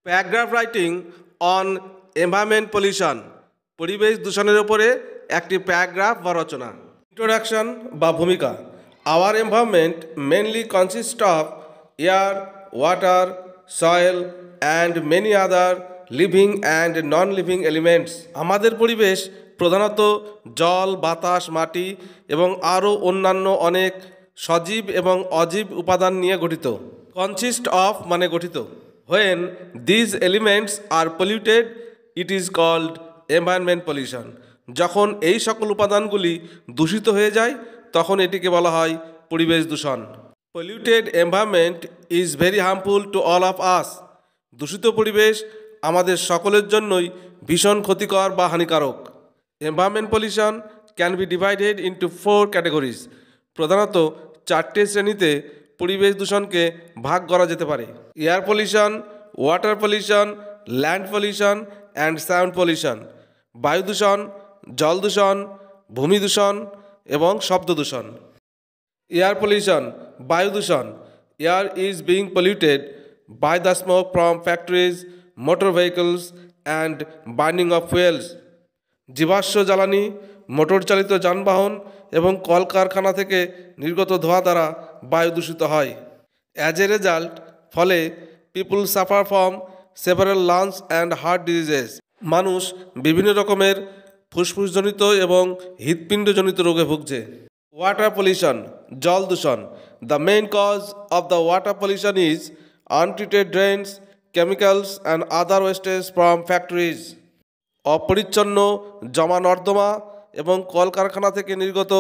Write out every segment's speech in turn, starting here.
Paragraph writing on environment pollution, পরিবেশ দূষণের উপরে একটি প্যারাগ্রাফ বা রচনা। ইন্ট্রোডাকশন বা ভূমিকা। Our environment mainly consist of air, water, soil and many other living and non living elements. আমাদের পরিবেশ প্রধানত জল, বাতাস, মাটি এবং আরও অন্যান্য অনেক সজীব এবং অজীব উপাদান নিয়ে গঠিত। কনসিস্ট অফ মানে গঠিত। When these elements are polluted, it is called environment pollution. যখন এই সকল উপাদানগুলি দূষিত হয়ে যায় তখন এটিকে বলা হয় পরিবেশ দূষণ। Polluted environment is very harmful to all of us. দূষিত পরিবেশ আমাদের সকলের জন্যই ভীষণ ক্ষতিকর বা হানিকারক। Environment pollution can be divided into 4 categories. প্রধানত 4টে শ্রেণীতে পরিবেশ দূষণকে ভাগ করা যেতে পারে: air pollution, water pollution, land pollution and sound pollution. বায়ু দূষণ, জল দূষণ, ভূমি দূষণ এবং শব্দ দূষণ। এয়ার পলিউশন, বায়ু দূষণ। Air is being polluted by the smoke from factories, motor vehicles and burning of fuels. জীবাশ্ম জ্বালানি, মোটর চালিত যানবাহন এবং কলকারখানা থেকে নির্গত ধোঁয়া দ্বারা বায়ু দূষিত হয়। অ্যাজ এ রেজাল্ট, ফলে people suffer from several lungs and heart diseases. মানুষ বিভিন্ন রকমের ফুসফুসজনিত এবং হৃৎপিণ্ডজনিত রোগে ভুগছে। ওয়াটার পলিউশন, জল দূষণ। The main cause of the water pollution is untreated drains, chemicals and other wastage from factories. অপরিচ্ছন্ন জমা নর্দমা এবং কলকারখানা থেকে নির্গত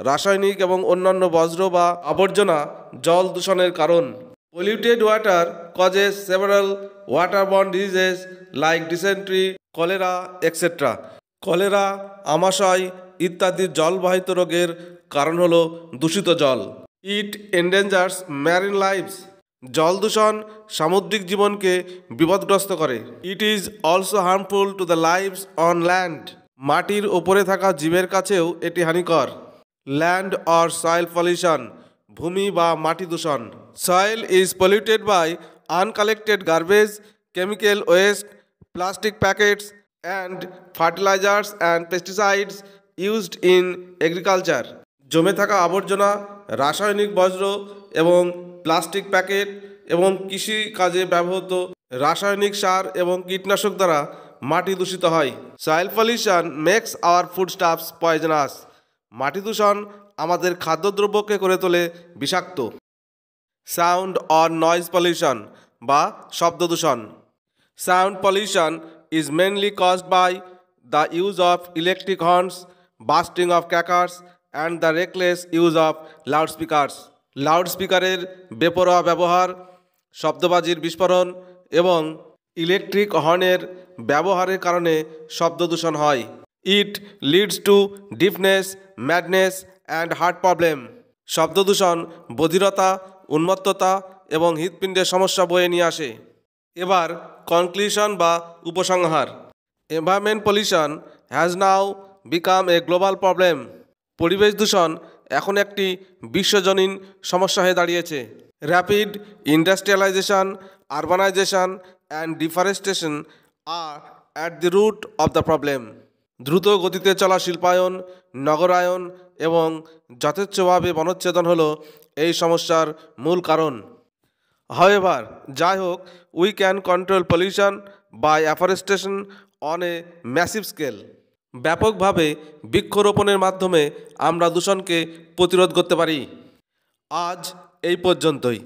রাসায়নিক এবং অন্যান্য বজ্র বা আবর্জনা জল দূষণের কারণ। Polluted water causes several waterborne diseases like dysentery, cholera etcetera. Cholera, আমাশয় ইত্যাদি জলবাহিত রোগের কারণ হল দূষিত জল। It endangers marine lives. জল দূষণ সামুদ্রিক জীবনকে বিপদগ্রস্ত করে। It is also harmful to the lives on land. মাটির ওপরে থাকা জীবের কাছেও এটি হানিকর। ল্যান্ড অর সয়েল পলিউশন, ভূমি বা মাটি দূষণ। Soil is polluted by uncollected garbage, chemical waste, plastic packets and fertilizers and pesticides used in agriculture. জমে থাকা আবর্জনা, রাসায়নিক বজ্র এবং প্লাস্টিক প্যাকেট এবং কৃষি কাজে ব্যবহৃত রাসায়নিক সার এবং কীটনাশক দ্বারা মাটি দূষিত হয়। Soil pollution makes our food stuffs poisonous. মাটি দূষণ আমাদের খাদ্যদ্রব্যকে করে তোলে বিষাক্ত। সাউন্ড অর নয়েজ পলিউশন বা শব্দ দূষণ। Sound pollution is mainly caused by the use of electric horns, bursting of crackers and the reckless use of loudspeakers. লাউডস্পিকারের বেপরোয়া ব্যবহার, শব্দবাজির বিস্ফোরণ এবং ইলেকট্রিক হর্নের ব্যবহারের কারণে শব্দ দূষণ হয়। It leads to deafness, madness and heart problem. শব্দ দূষণ বধিরতা, উন্মত্ততা এবং হৃৎপিণ্ডের সমস্যা বয়ে নিয়ে আসে। এবার কনক্লুশন বা উপসংহার। Environment pollution has now become a global problem. পরিবেশ দূষণ এখন একটি বিশ্বজনীন সমস্যা হয়ে দাঁড়িয়েছে। Rapid industrialisation, urbanisation and deforestation are at the root of the problem. দ্রুত গতিতে চলা শিল্পায়ন, নগরায়ন এবং যথেচ্ছভাবে বনচ্ছেদন হল এই সমস্যার মূল কারণ। হাউএভার, যাই হোক, we can control pollution by afforestation on a massive scale. ব্যাপকভাবে বৃক্ষরোপণের মাধ্যমে আমরা দূষণকে প্রতিরোধ করতে পারি। আজ এই পর্যন্তই।